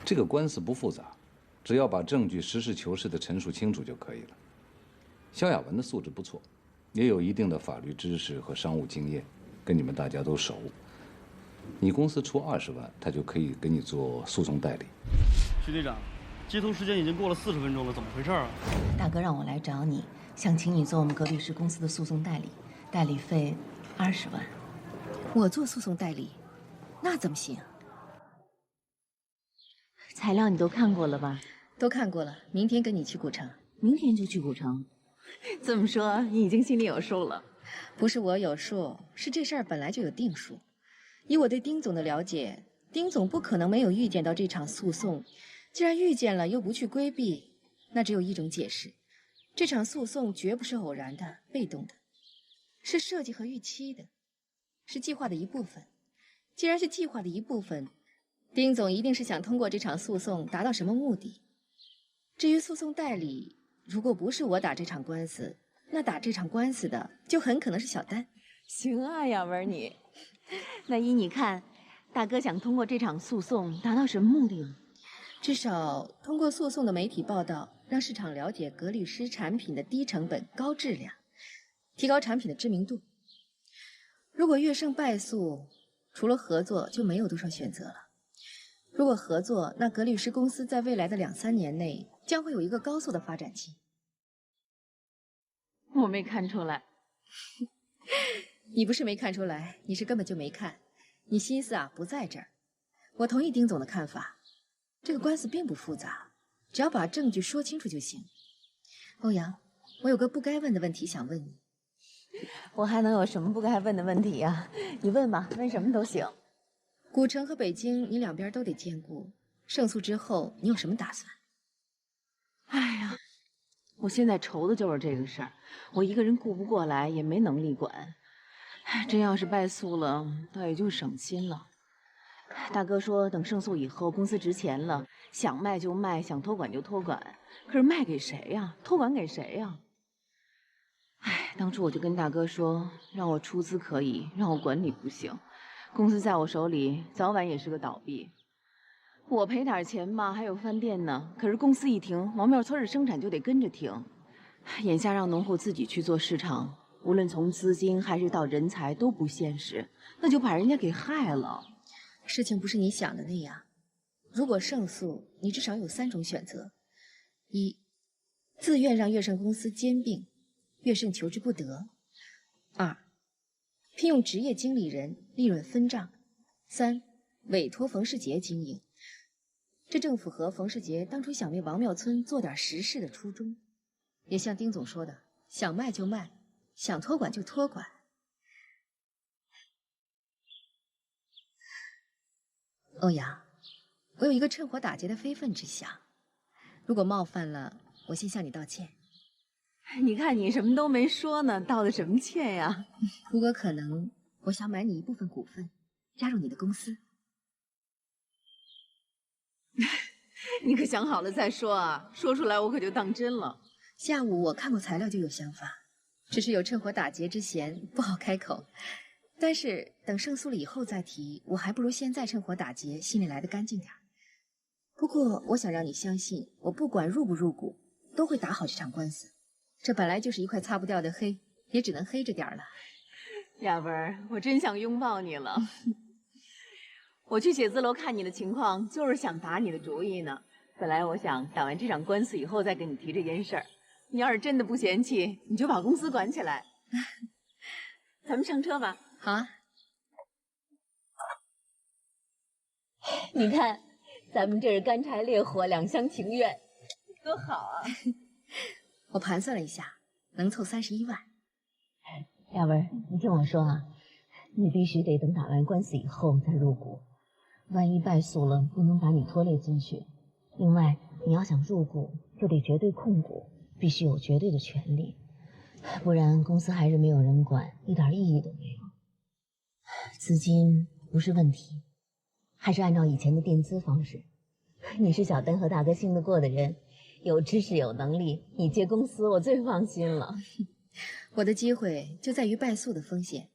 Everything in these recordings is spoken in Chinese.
这个官司不复杂，只要把证据实事求是地陈述清楚就可以了。萧亚文的素质不错，也有一定的法律知识和商务经验，跟你们大家都熟。你公司出20万，他就可以给你做诉讼代理。徐队长，接头时间已经过了40分钟了，怎么回事啊？大哥让我来找你，想请你做我们格律师公司的诉讼代理，代理费20万。我做诉讼代理，那怎么行？材料你都看过了吧？都看过了，明天跟你去古城。明天就去古城。这么说，你已经心里有数了？不是我有数，是这事儿本来就有定数。以我对丁总的了解，丁总不可能没有预见到这场诉讼。既然预见了又不去规避，那只有一种解释：这场诉讼绝不是偶然的、被动的，是设计和预期的，是计划的一部分。既然是计划的一部分，丁总一定是想通过这场诉讼达到什么目的。至于诉讼代理，如果不是我打这场官司，那打这场官司的就很可能是小丹。行啊，亚文你。那依你看，大哥想通过这场诉讼达到什么目的呢？至少通过诉讼的媒体报道，让市场了解格律诗产品的低成本、高质量，提高产品的知名度。如果乐胜败诉，除了合作就没有多少选择了。如果合作，那格律诗公司在未来的2-3年内将会有一个高速的发展期。我没看出来。你不是没看出来，你是根本就没看，你心思不在这儿。我同意丁总的看法，这个官司并不复杂，只要把证据说清楚就行。欧阳，我有个不该问的问题想问你。我还能有什么不该问的问题呀？你问吧，问什么都行。古城和北京你两边都得兼顾，胜诉之后你有什么打算？哎呀，我现在愁的就是这个事儿，我一个人顾不过来，也没能力管。真要是败诉了，倒也就省心了。大哥说等胜诉以后公司值钱了，想卖就卖，想托管就托管。可是卖给谁呀？托管给谁呀？当初我就跟大哥说，让我出资可以，让我管理不行。公司在我手里，早晚也是个倒闭。我赔点钱吧，还有饭店呢。可是公司一停，王庙村的生产就得跟着停。眼下让农户自己去做市场，无论从资金还是到人才都不现实，那就把人家给害了。事情不是你想的那样。如果胜诉，你至少有3种选择：一，自愿让乐盛公司兼并，乐盛求之不得；二，聘用职业经理人，利润分账；三，委托冯世杰经营。这正符合冯世杰当初想为王庙村做点实事的初衷，也像丁总说的，想卖就卖，想托管就托管。欧阳，我有一个趁火打劫的非分之想，如果冒犯了，我先向你道歉。你看你什么都没说呢，道的什么歉呀？如果可能，我想买你一部分股份，加入你的公司。你可想好了再说啊，说出来我可就当真了。下午我看过材料就有想法，只是有趁火打劫之嫌，不好开口。但是等胜诉了以后再提，我还不如现在趁火打劫，心里来得干净点。不过我想让你相信，我不管入不入股，都会打好这场官司。这本来就是一块擦不掉的黑，也只能黑着点了。亚文，我真想拥抱你了。我去写字楼看你的情况，就是想打你的主意呢。本来我想打完这场官司以后再跟你提这件事儿。你要是真的不嫌弃，你就把公司管起来。咱们上车吧。好啊。你看，咱们这是干柴烈火，两厢情愿，多好啊！我盘算了一下，能凑31万。亚文，你听我说啊，你必须得等打完官司以后再入股，万一败诉了，不能把你拖累进去。另外，你要想入股，就得绝对控股，必须有绝对的权利，不然公司还是没有人管，一点意义都没有。资金不是问题，还是按照以前的垫资方式。你是小丹和大哥信得过的人，有知识有能力，你接公司我最放心了。我的机会就在于败诉的风险，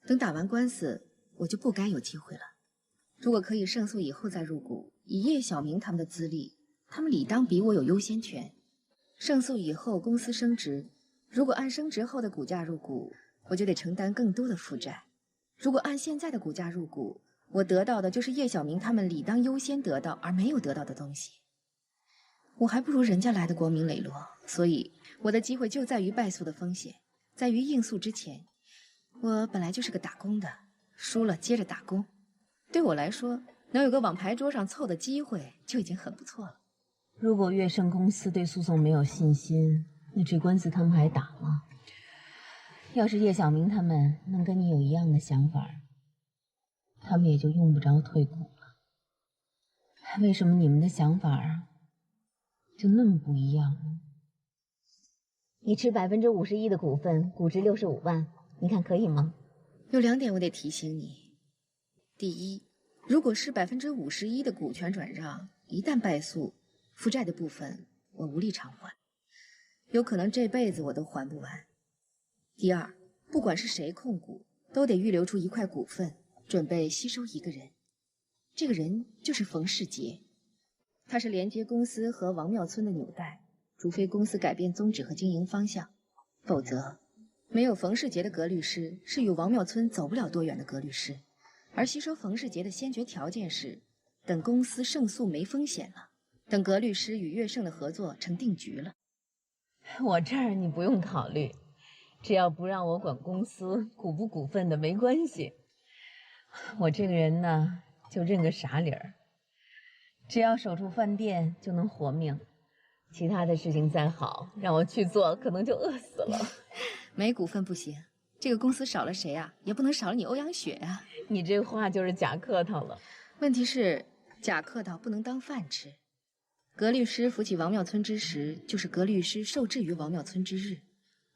等打完官司，我就不该有机会了。如果可以胜诉以后再入股，以叶小明他们的资历，他们理当比我有优先权。胜诉以后，公司升值，如果按升值后的股价入股，我就得承担更多的负债；如果按现在的股价入股，我得到的就是叶小明他们理当优先得到而没有得到的东西。我还不如人家来的光明磊落，所以我的机会就在于败诉的风险，在于应诉之前。我本来就是个打工的，输了接着打工。对我来说，能有个往牌桌上凑的机会就已经很不错了。如果乐盛公司对诉讼没有信心，那这官司他们还打吗？要是叶小明他们能跟你有一样的想法，他们也就用不着退股了。为什么你们的想法就那么不一样呢？你持51%的股份，股值65万，你看可以吗？有2点我得提醒你。第一，如果是51%的股权转让，一旦败诉，负债的部分我无力偿还，有可能这辈子我都还不完。第二，不管是谁控股，都得预留出一块股份，准备吸收一个人。这个人就是冯世杰，他是连接公司和王庙村的纽带，除非公司改变宗旨和经营方向，否则没有冯世杰的葛律师是与王庙村走不了多远的葛律师。而吸收冯世杰的先决条件是，等公司胜诉没风险了，等葛律师与乐盛的合作成定局了。我这儿你不用考虑，只要不让我管公司股不股份的没关系。我这个人呢，就认个傻理儿，只要守住饭店就能活命，其他的事情再好，让我去做，可能就饿死了。没股份不行，这个公司少了谁啊，也不能少了你欧阳雪啊。你这话就是假客套了。问题是假客套不能当饭吃。葛律师扶起王庙村之时，就是葛律师受制于王庙村之日，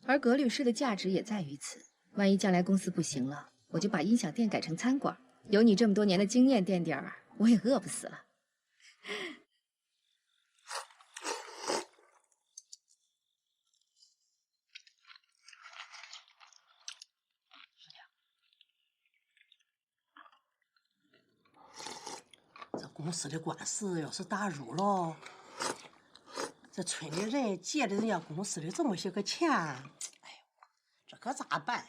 而葛律师的价值也在于此。万一将来公司不行了，我就把音响店改成餐馆，有你这么多年的经验垫底儿，我也饿不死了。这公司的官司要是打入了，这村里人借了人家公司的这么些个钱，哎呦，这可咋办？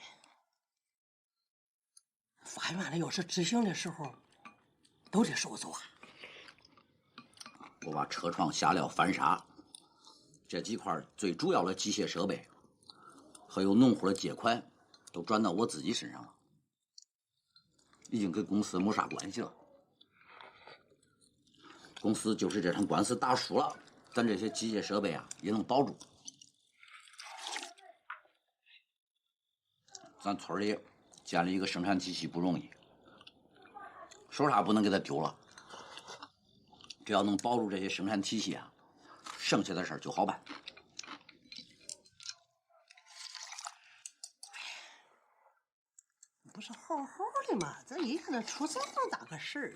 法院的要是执行的时候，都得收走啊！我把车窗下料翻砂，这几块最主要的机械设备，还有农户的借款，都转到我自己身上了，已经跟公司没啥关系了。公司就是这场官司打输了，咱这些机械设备啊也能保住。咱村里建立一个生产体系不容易，说啥不能给它丢了。只要能保住这些生产体系啊，剩下的事儿就好办。不是好好的吗？这一下子出这么大个事儿，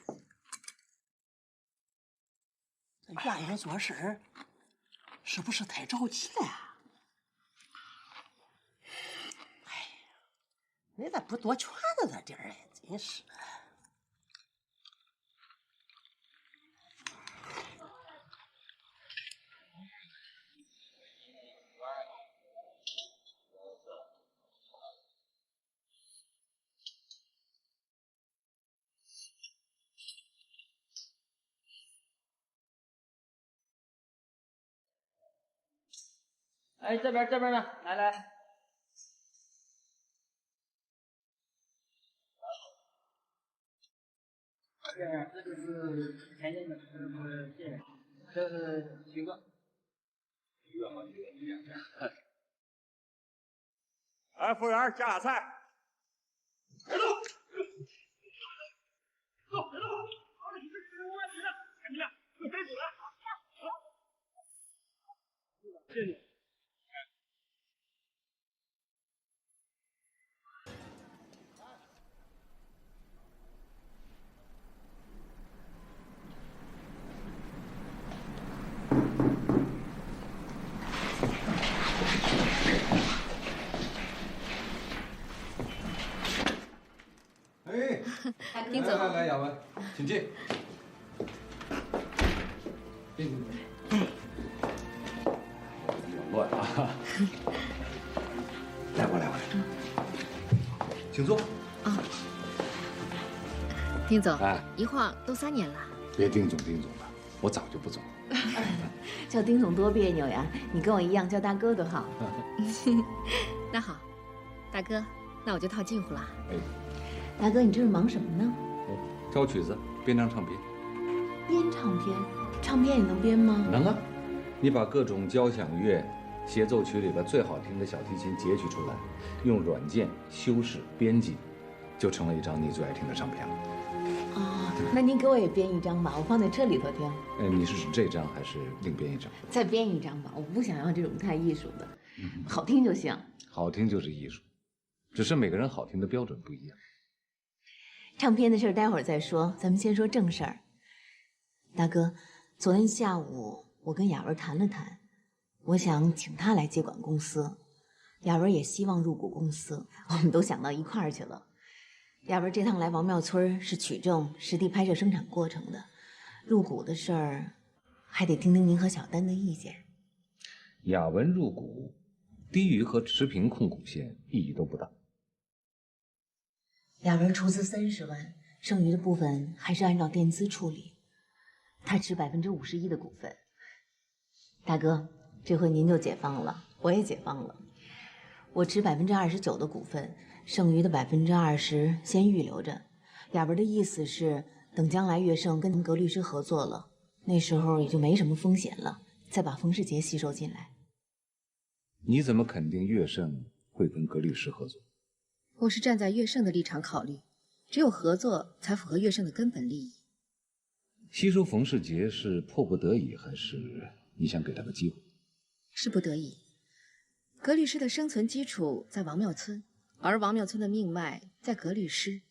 这愿意做事儿，是不是太着急了？哎呀，你咋不多劝着他点儿呀？真是。哎，这边呢，来。这就是前面的线，这是许哥。哎，服务员，加菜。别动！走，别动！好，你是吃无问题的，赶紧的，给逮捕了。谢谢你。哎，丁总，来，雅文，请进。哎，有点乱啊。来，过来，请坐。啊，丁总，哎，一晃都3年了。别丁总的，我早就不总了。叫丁总多别扭呀，你跟我一样叫大哥多好。那好，大哥，那我就套近乎了。哎，大哥，你这是忙什么呢？挑曲子，编张唱片。编唱片？唱片也能编吗？能啊，你把各种交响乐协奏曲里边最好听的小提琴截取出来，用软件修饰编辑，就成了一张你最爱听的唱片了。哦，那您给我也编一张吧，我放在车里头听。你是指这张还是另编一张？再编一张吧，我不想要这种太艺术的，好听就行。好听就是艺术，只是每个人好听的标准不一样。唱片的事儿待会儿再说，咱们先说正事儿。大哥，昨天下午我跟雅文谈了谈，我想请她来接管公司，雅文也希望入股公司，我们都想到一块儿去了。雅文这趟来王庙村是取证实地拍摄生产过程的，入股的事儿还得听听您和小丹的意见。雅文入股，低于和持平控股线意义都不大。雅文出资30万，剩余的部分还是按照垫资处理。他持51%的股份。大哥，这回您就解放了，我也解放了。我持29%的股份，剩余的20%先预留着。雅文的意思是，等将来乐盛跟格律师合作了，那时候也就没什么风险了，再把冯世杰吸收进来。你怎么肯定乐盛会跟格律师合作？我是站在乐盛的立场考虑，只有合作才符合乐盛的根本利益。吸收冯世杰是迫不得已，还是你想给他个机会？是不得已。格律师的生存基础在王庙村，而王庙村的命脉在格律师。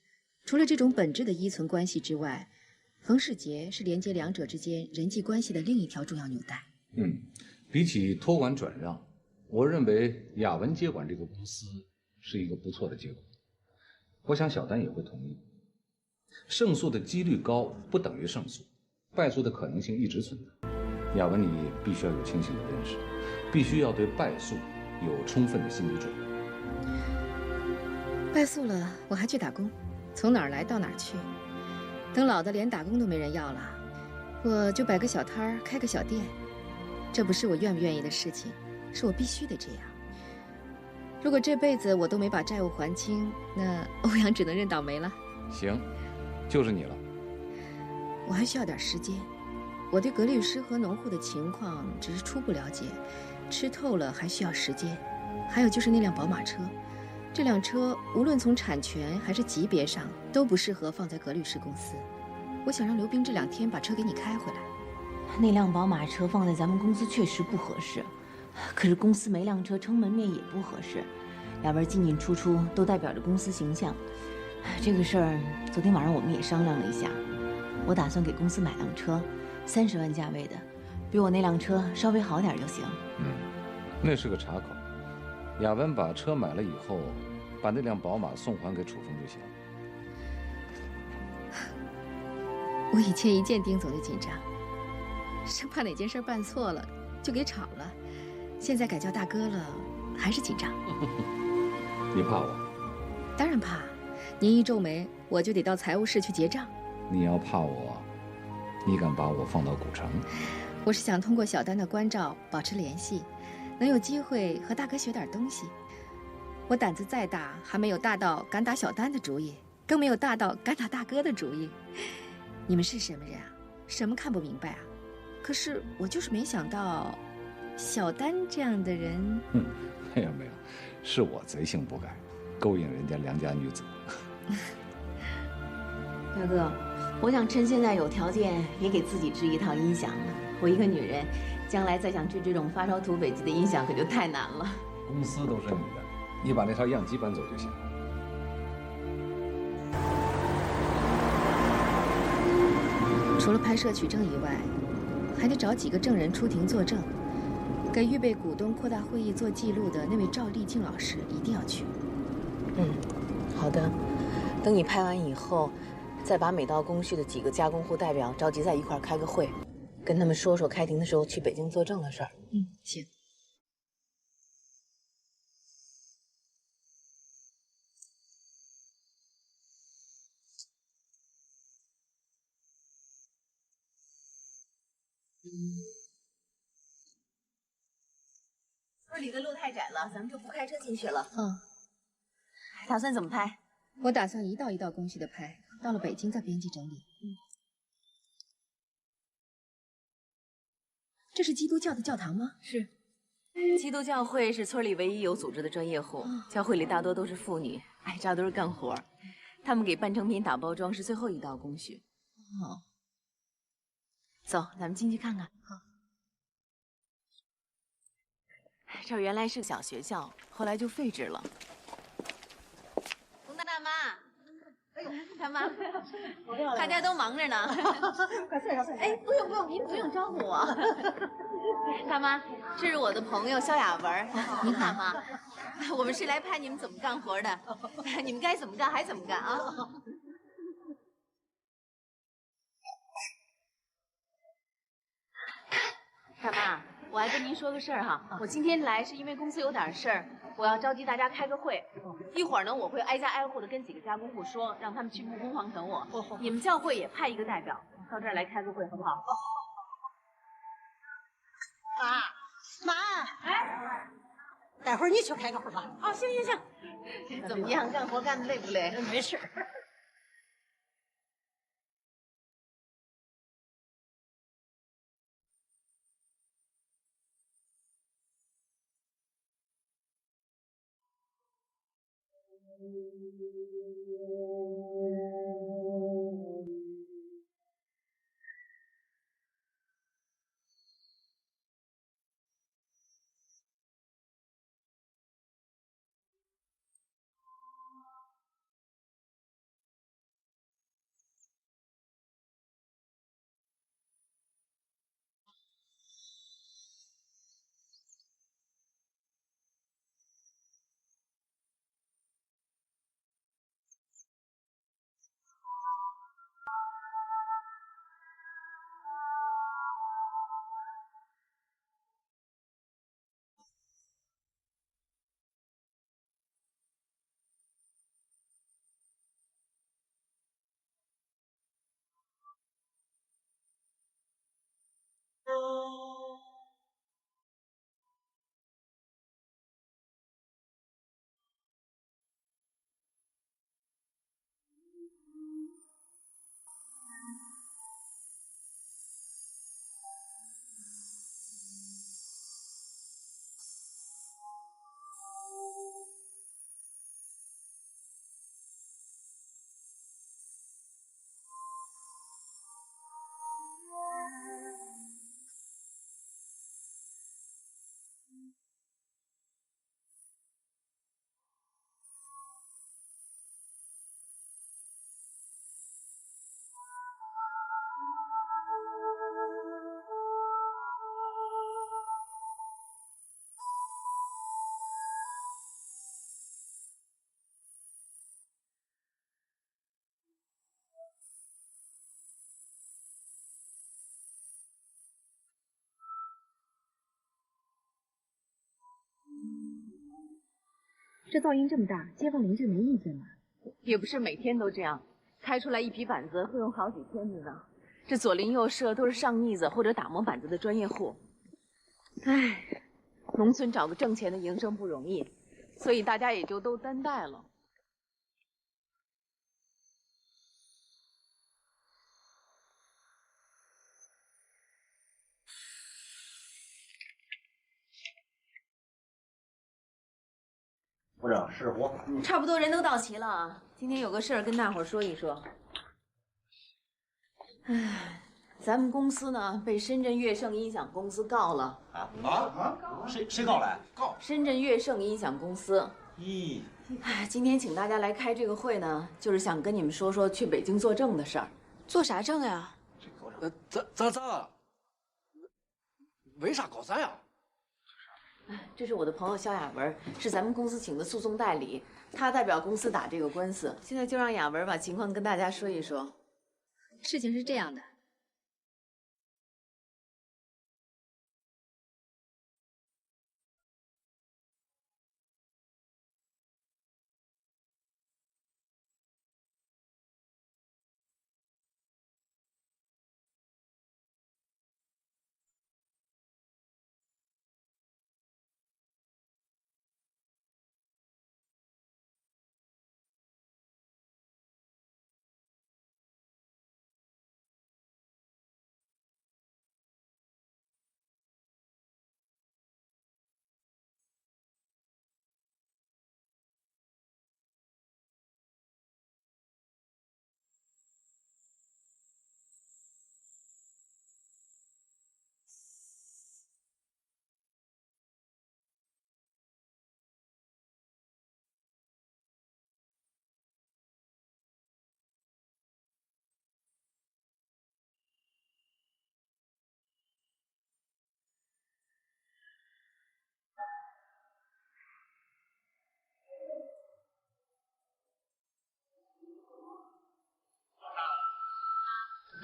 除了这种本质的依存关系之外，冯世杰是连接两者之间人际关系的另一条重要纽带。比起托管转让，我认为雅文接管这个公司是一个不错的结果。我想小丹也会同意。胜诉的几率高不等于胜诉，败诉的可能性一直存在。雅文，你必须要有清醒的认识，必须要对败诉有充分的心理准备。败诉了，我还去打工，从哪儿来到哪儿去。等老的连打工都没人要了，我就摆个小摊儿，开个小店。这不是我愿不愿意的事情，是我必须得这样。如果这辈子我都没把债务还清，那欧阳只能认倒霉了。行，就是你了。我还需要点时间。我对格律师和农户的情况只是初步了解，吃透了还需要时间。还有就是那辆宝马车，这辆车无论从产权还是级别上都不适合放在格律师公司。我想让刘冰这2天把车给你开回来。那辆宝马车放在咱们公司确实不合适，可是公司没辆车撑门面也不合适。雅文进进出出都代表着公司形象。这个事儿昨天晚上我们也商量了一下，我打算给公司买辆车，30万价位的，比我那辆车稍微好点就行。那是个岔口。雅文把车买了以后，把那辆宝马送还给楚风就行了。我以前一见丁总就紧张，生怕哪件事办错了就给炒了。现在改叫大哥了，还是紧张。你怕我？当然怕。您一皱眉，我就得到财务室去结账。你要怕我，你敢把我放到古城？我是想通过小丹的关照保持联系，能有机会和大哥学点东西。我胆子再大，还没有大到敢打小丹的主意，更没有大到敢打大哥的主意。你们是什么人啊？什么看不明白啊？可是我就是没想到，小丹这样的人……没有，是我贼性不改，勾引人家良家女子。大哥，我想趁现在有条件，也给自己织一套音响呢。我一个女人，将来再想织这种发烧土匪级的音响，可就太难了。公司都是你的，你把那套样机搬走就行了。除了拍摄取证以外，还得找几个证人出庭作证。给预备股东扩大会议做记录的那位赵丽静老师一定要去。好的。等你拍完以后，再把每道工序的几个加工户代表召集在一块儿开个会。跟他们说说开庭的时候去北京作证的事儿。行。村里的路太窄了，咱们就不开车进去了。嗯，打算怎么拍？我打算一道一道工序的拍，到了北京再编辑整理。这是基督教的教堂吗？是。基督教会是村里唯一有组织的专业户，教会里大多都是妇女，爱扎堆干活。他们给半成品打包装是最后一道工序。哦，走，咱们进去看看。好。这儿原来是个小学校，后来就废置了。洪大妈，哎呦，大妈，大家都忙着呢。快坐下，坐下。哎，不用，您不用招呼我。大妈，这是我的朋友肖雅文。您好，大妈。我们是来拍你们怎么干活的，你们该怎么干还怎么干啊。大妈。我还跟您说个事儿哈，我今天来是因为公司有点事儿，我要召集大家开个会。一会儿呢，我会挨家挨户的跟几个加工户说，让他们去木工房等我。你们教会也派一个代表到这儿来开个会，好不好？妈，哎，待会儿你去开个会吧。哦，行。怎么样，干活干得累不累？没事。这噪音这么大，街坊邻居没意见吧？也不是每天都这样，开出来一批板子会用好几天的呢。这左邻右舍都是上腻子或者打磨板子的专业户。唉，农村找个挣钱的营生不容易，所以大家也就都担待了。部长，是我。差不多人都到齐了啊，今天有个事儿跟大伙儿说一说。唉，咱们公司呢被深圳粤盛音响公司告了。谁告来？告深圳粤盛音响公司。咦，唉，今天请大家来开这个会呢，就是想跟你们说说去北京作证的事儿。做啥证呀？咱为啥告咱呀？这是我的朋友肖雅文，是咱们公司请的诉讼代理，他代表公司打这个官司。现在就让雅文把情况跟大家说一说。事情是这样的，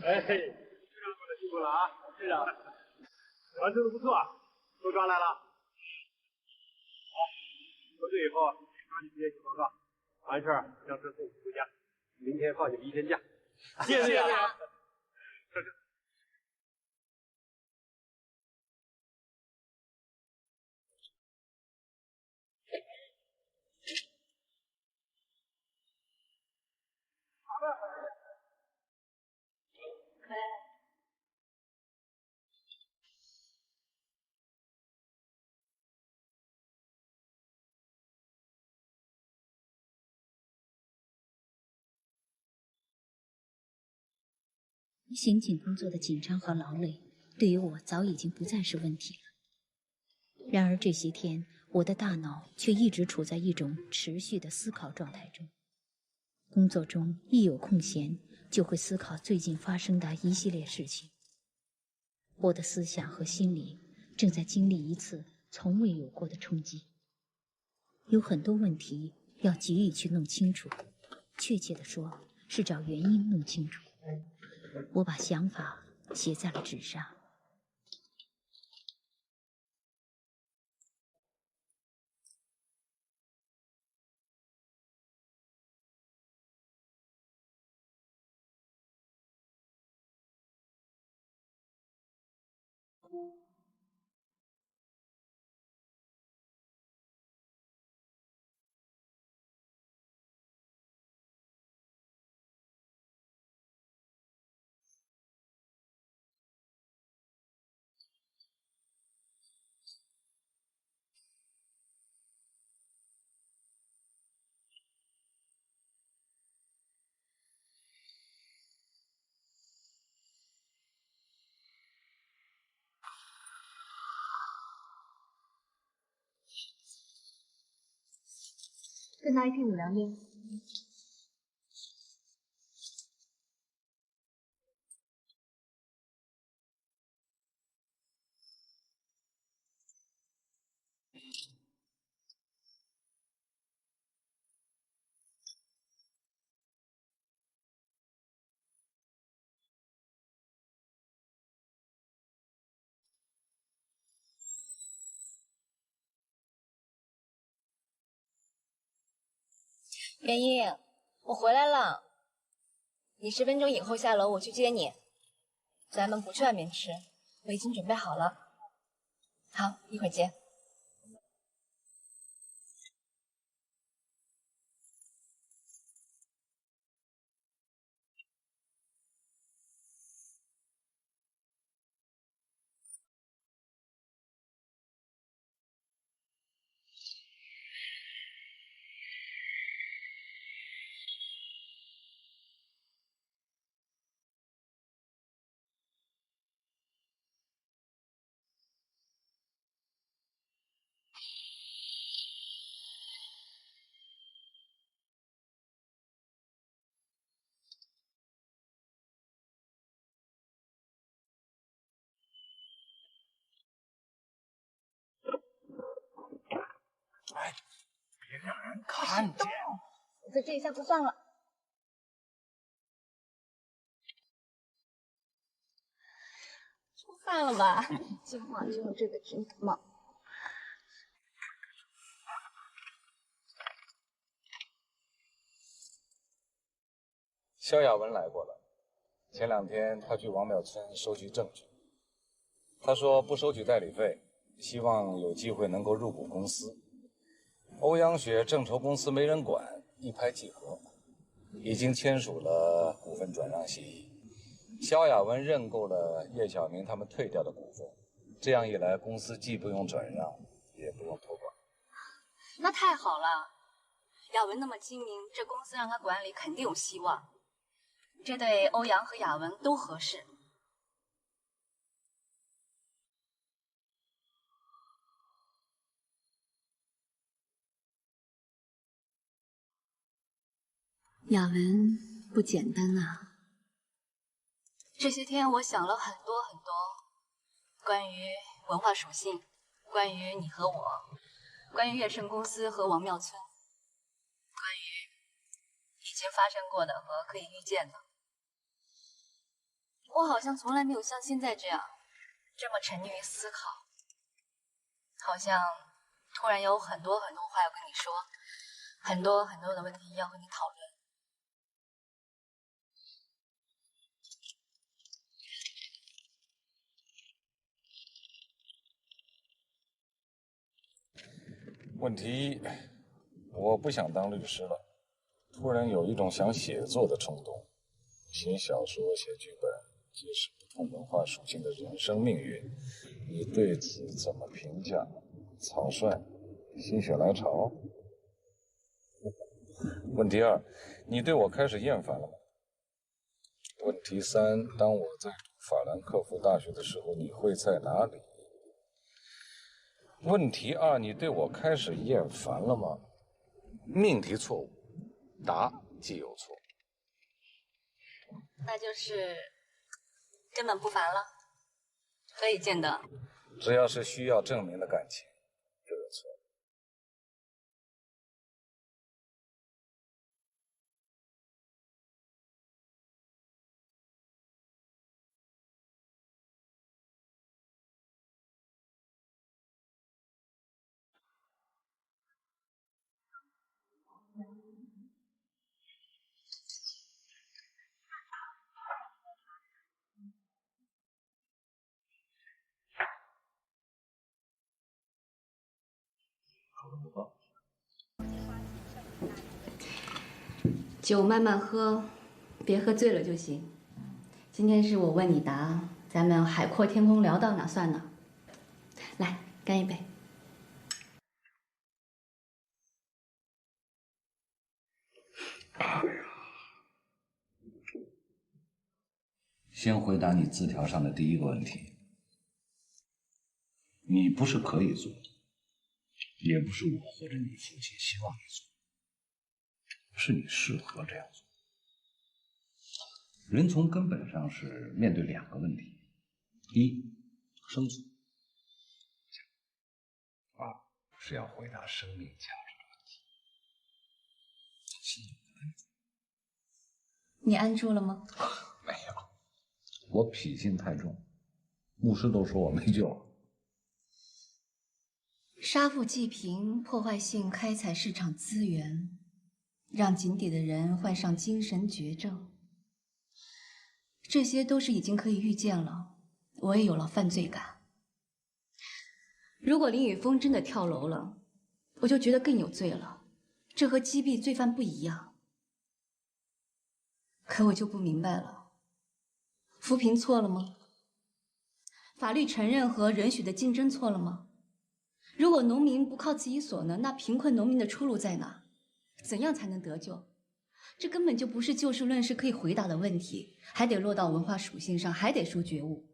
哎，队长做的辛苦了啊！队长，完成的不错，都抓来了。好，回队以后抓紧时间写报告，完事儿将车送你回家。明天放你们1天假。谢谢队长。上车。刑警工作的紧张和劳累，对于我早已经不再是问题了。然而这些天，我的大脑却一直处在一种持续的思考状态中。工作中一有空闲，就会思考最近发生的一系列事情。我的思想和心理正在经历一次从未有过的冲击，有很多问题要急于去弄清楚，确切地说，是找原因弄清楚。我把想法写在了纸上。再拿一瓶乳凉冰。元英，我回来了，你10分钟以后下楼，我去接你。咱们不去外面吃，我已经准备好了。好，一会儿见。哎，别让人看见。我在这一下不算了。做饭了吧？今晚就用这个真冒。萧亚文来过了，前2天他去王庙村收集证据。他说不收取代理费，希望有机会能够入股公司。欧阳雪正筹公司没人管，一拍即合，已经签署了股份转让协议。萧亚文认购了叶晓明他们退掉的股份，这样一来，公司既不用转让，也不用托管。那太好了，亚文那么精明，这公司让他管理肯定有希望。这对欧阳和亚文都合适。亚文不简单啊！这些天我想了很多，关于文化属性，关于你和我，关于悦盛公司和王庙村，关于已经发生过的和可以预见的。我好像从来没有像现在这样这么沉溺于思考，好像突然有很多很多话要跟你说，很多很多的问题要和你讨论。问题一，我不想当律师了，突然有一种想写作的冲动，写小说、写剧本，揭示不同文化属性的人生命运。你对此怎么评价？草率，心血来潮？问题二，你对我开始厌烦了吗？问题三，当我在读法兰克福大学的时候，你会在哪里？问题二，你对我开始厌烦了吗？命题错误，答即有错。那就是根本不烦了，可以见得。只要是需要证明的感情，就有错。酒慢慢喝，别喝醉了就行。今天是我问你答，咱们海阔天空聊到哪算哪。来，干一杯。先回答你字条上的第一个问题，你不是可以做，也不是我或者你父亲希望你做，是你适合这样做。人从根本上是面对两个问题：一，生存；二是要回答生命价值的问题。你安住了吗？没有，我脾性太重，牧师都说我没救了。杀富济贫，破坏性开采市场资源，让井底的人患上精神绝症，这些都是已经可以预见了。我也有了犯罪感。如果林宇峰真的跳楼了，我就觉得更有罪了，这和击毙罪犯不一样。可我就不明白了，扶贫错了吗？法律承认和允许的竞争错了吗？如果农民不靠自己所能，那贫困农民的出路在哪？怎样才能得救？这根本就不是就事论事可以回答的问题，还得落到文化属性上，还得说觉悟。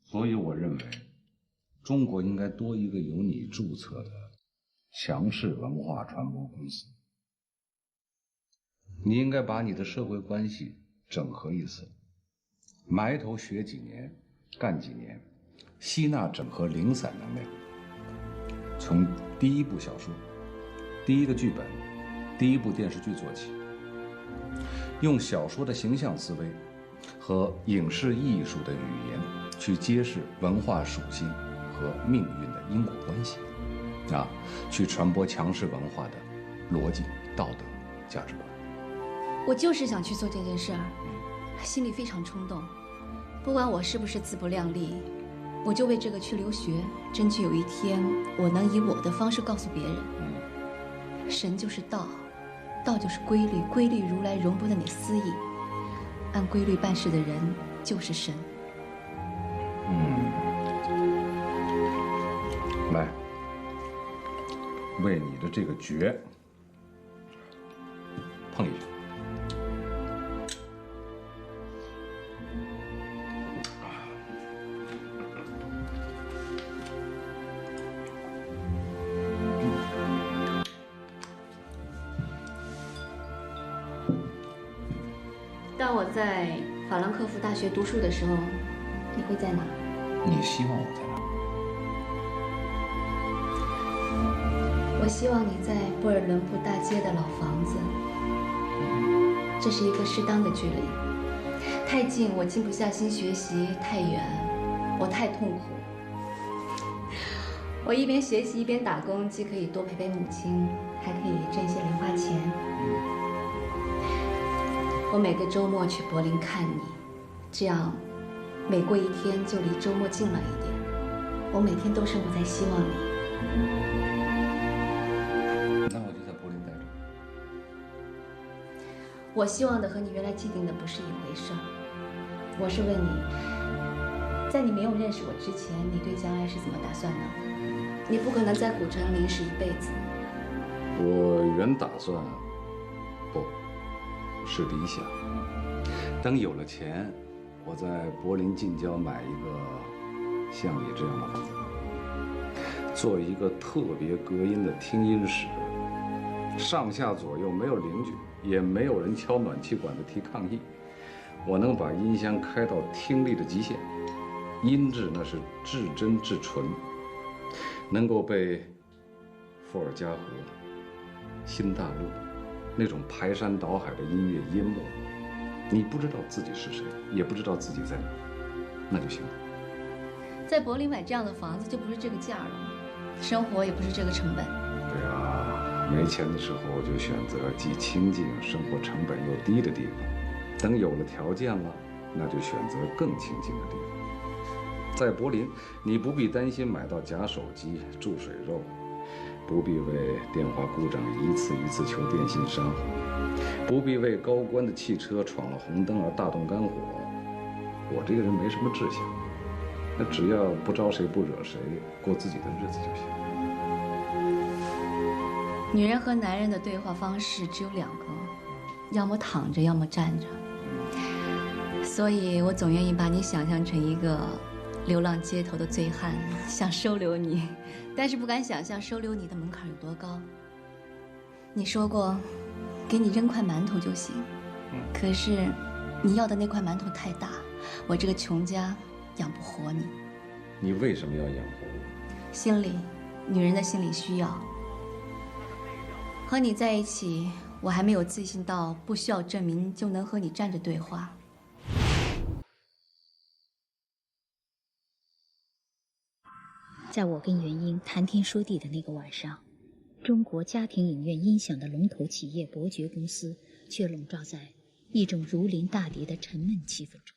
所以我认为，中国应该多一个由你注册的强势文化传播公司。你应该把你的社会关系整合一次，埋头学几年，干几年，吸纳整合零散能量。从第一部小说、第一个剧本、第一部电视剧做起，用小说的形象思维和影视艺术的语言去揭示文化属性和命运的因果关系，去传播强势文化的逻辑、道德、价值观。我就是想去做这件事儿，心里非常冲动。不管我是不是自不量力，我就为这个去留学，争取有一天我能以我的方式告诉别人，神就是道，道就是规律，规律如来容不得你私意，按规律办事的人就是神。来，为你的这个绝碰一下。当我在法兰克福大学读书的时候，你会在哪？你希望我在哪？我希望你在布尔伦布大街的老房子，这是一个适当的距离，太近我静不下心学习，太远我太痛苦。我一边学习一边打工，既可以多陪陪母亲，还可以挣一些零花钱。我每个周末去柏林看你，这样每过一天就离周末近了一点。我每天都生活在希望里。那我就在柏林待着。我希望的和你原来既定的不是一回事儿。我是问你，在你没有认识我之前，你对将来是怎么打算的？你不可能在古城临时一辈子。我原打算，不是理想。等有了钱，我在柏林近郊买一个像你这样的房子，做一个特别隔音的听音室，上下左右没有邻居，也没有人敲暖气管子提抗议。我能把音箱开到听力的极限，音质那是至真至纯，能够被伏尔加河、辛大勒那种排山倒海的音乐淹没。你不知道自己是谁，也不知道自己在哪，那就行了。在柏林买这样的房子就不是这个价了，生活也不是这个成本。对啊，没钱的时候就选择既清静、生活成本又低的地方。等有了条件了，那就选择更清静的地方。在柏林，你不必担心买到假手机、注水肉，不必为电话故障一次一次求电信商，不必为高官的汽车闯了红灯而大动肝火。我这个人没什么志向，那只要不招谁不惹谁，过自己的日子就行。女人和男人的对话方式只有2个，要么躺着，要么站着。所以我总愿意把你想象成一个流浪街头的醉汉，想收留你，但是不敢想象收留你的门槛有多高。你说过，给你扔块馒头就行，可是你要的那块馒头太大，我这个穷家养不活你。你为什么要养活我？心理，女人的心理需要。和你在一起，我还没有自信到不需要证明就能和你站着对话。在我跟元英谈天说地的那个晚上，中国家庭影院音响的龙头企业伯爵公司却笼罩在一种如临大敌的沉闷气氛中。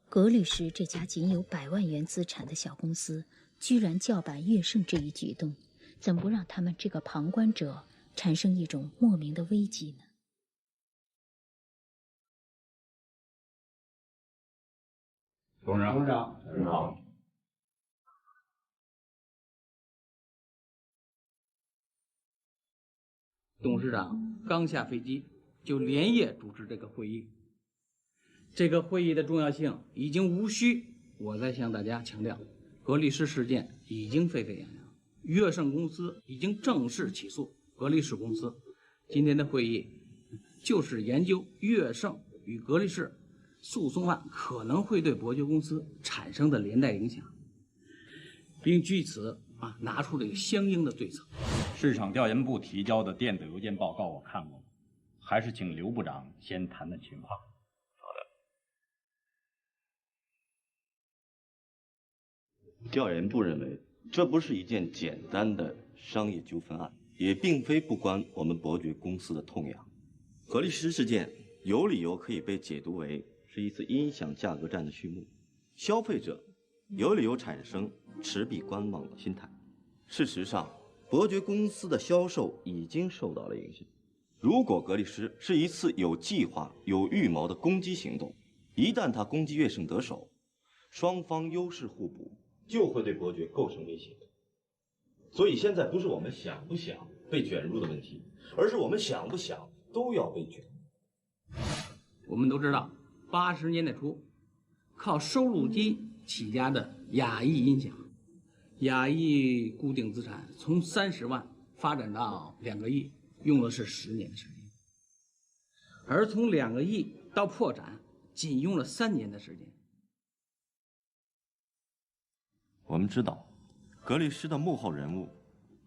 格律诗这家仅有100万元资产的小公司，居然叫板乐盛这一举动，怎不让他们这个旁观者产生一种莫名的危机呢？董事长，董事长，你好。董事长刚下飞机就连夜主持这个会议，这个会议的重要性已经无需我再向大家强调。格律诗事件已经沸沸扬扬，乐盛公司已经正式起诉格律诗公司。今天的会议就是研究乐盛与格律诗诉讼案可能会对伯爵公司产生的连带影响，并据此拿出这个相应的对策。市场调研部提交的电子邮件报告我看过，还是请刘部长先谈谈情况。好的。调研部认为，这不是一件简单的商业纠纷案，也并非不关我们伯爵公司的痛痒。格律诗事件有理由可以被解读为是一次音响价格战的序幕，消费者有理由产生持币观望的心态。事实上，伯爵公司的销售已经受到了影响。如果格律诗是一次有计划、有预谋的攻击行动，一旦他攻击乐盛得手，双方优势互补，就会对伯爵构成威胁。所以现在不是我们想不想被卷入的问题，而是我们想不想都要被卷。我们都知道，80年代初，靠收录机起家的雅艺音响，雅艺固定资产从30万发展到2个亿，用的是10年的时间；而从2个亿到破产，仅用了3年的时间。我们知道，格律诗的幕后人物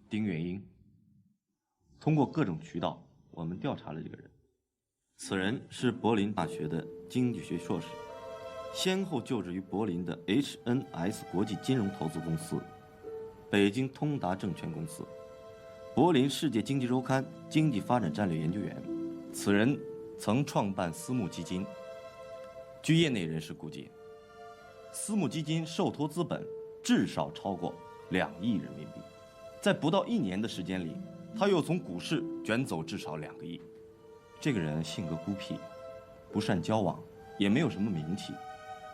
丁元英，通过各种渠道，我们调查了这个人。此人是柏林大学的经济学硕士，先后就职于柏林的 HNS 国际金融投资公司、北京通达证券公司、柏林世界经济周刊经济发展战略研究员。此人曾创办私募基金。据业内人士估计，私募基金受托资本至少超过2亿人民币。在不到1年的时间里，他又从股市卷走至少2个亿。这个人性格孤僻，不善交往，也没有什么名气，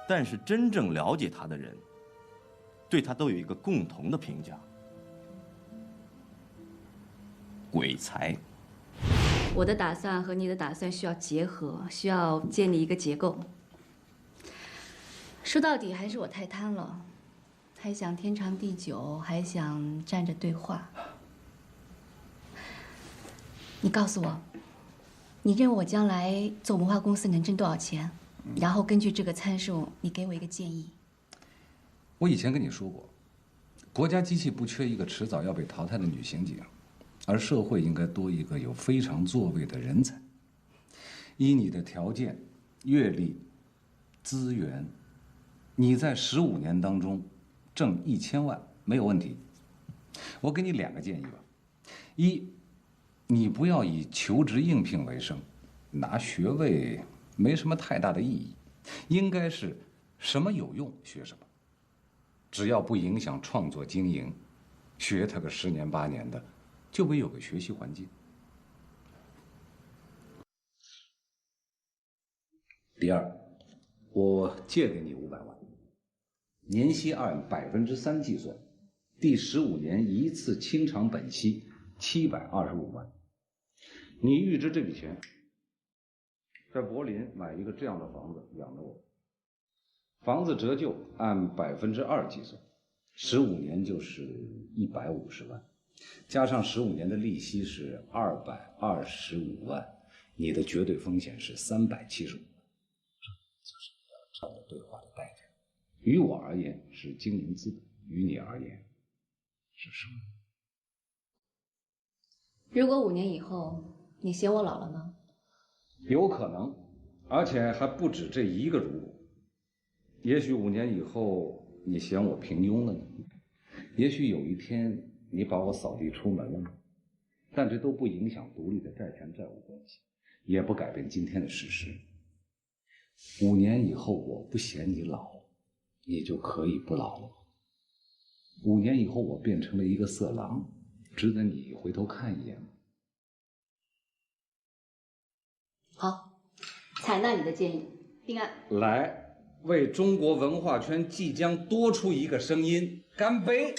但是真正了解他的人，对他都有一个共同的评价：鬼才。我的打算和你的打算需要结合，需要建立一个结构。说到底还是我太贪了，还想天长地久，还想站着对话。你告诉我，你认为我将来做文化公司能挣多少钱？然后根据这个参数，你给我一个建议。我以前跟你说过，国家机器不缺一个迟早要被淘汰的女刑警，而社会应该多一个有非常作为的人才。依你的条件、阅历、资源，你在15年当中挣1000万没有问题。我给你2个建议吧：一，你不要以求职应聘为生，拿学位没什么太大的意义，应该是什么有用学什么，只要不影响创作经营，学它个10年8年的，就会有个学习环境。第二，我借给你500万，年息按3%计算，第15年一次清偿本息725万。你预支这笔钱，在柏林买一个这样的房子养着我。房子折旧按2%计算，15年就是150万，加上15年的利息是225万，你的绝对风险是375万。这就是你要站着对话的代价。于我而言是经营资本，于你而言是生命。如果5年以后你嫌我老了呢？有可能，而且还不止这一个如果。也许5年以后你嫌我平庸了呢，也许有一天你把我扫地出门了呢，但这都不影响独立的债权债务关系，也不改变今天的事实。5年以后我不嫌你老，你就可以不老了。5年以后我变成了一个色狼，值得你回头看一眼吗？好，采纳你的建议，定案。来，为中国文化圈即将多出一个声音干杯！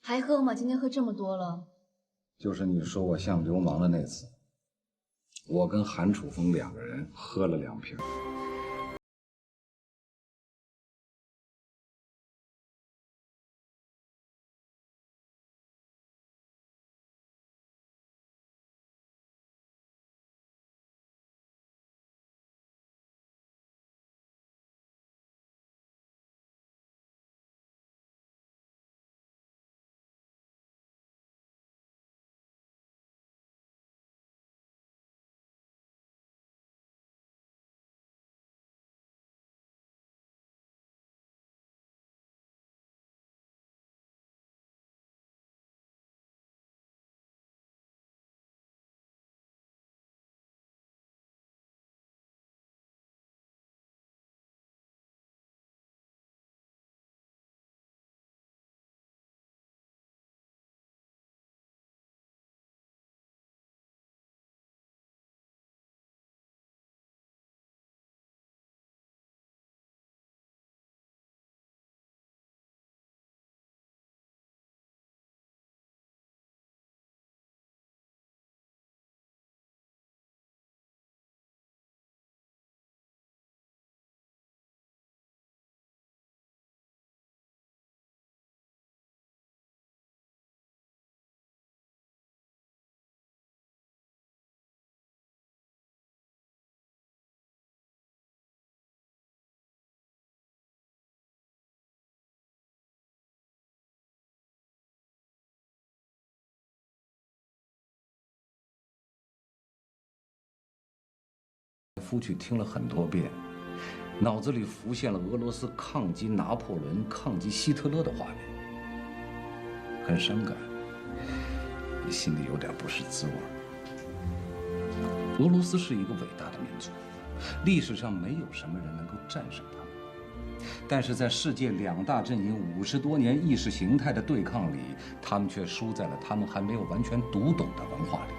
还喝吗？今天喝这么多了。就是你说我像流氓的那次，我跟韩楚风2个人喝了2瓶。复去听了很多遍，脑子里浮现了俄罗斯抗击拿破仑、抗击希特勒的画面，很伤感，也心里有点不是滋味。俄罗斯是一个伟大的民族，历史上没有什么人能够战胜他们。但是在世界2大阵营50多年意识形态的对抗里，他们却输在了他们还没有完全读懂的文化里。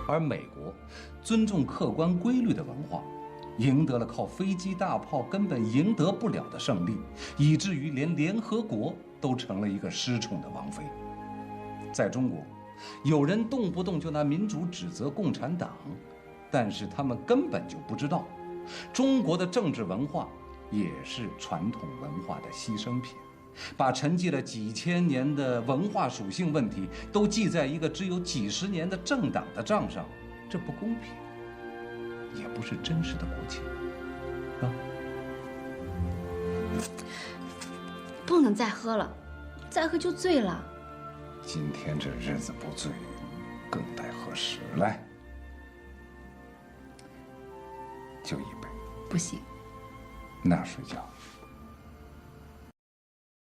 而美国尊重客观规律的文化，赢得了靠飞机大炮根本赢得不了的胜利，以至于连联合国都成了一个失宠的王妃。在中国，有人动不动就拿民主指责共产党，但是他们根本就不知道，中国的政治文化也是传统文化的牺牲品，把沉寂了几千年的文化属性问题都记在一个只有几十年的政党的账上，这不公平，也不是真实的国情，啊！不能再喝了，再喝就醉了。今天这日子不醉，更待何时？来，就一杯。不行。那睡觉。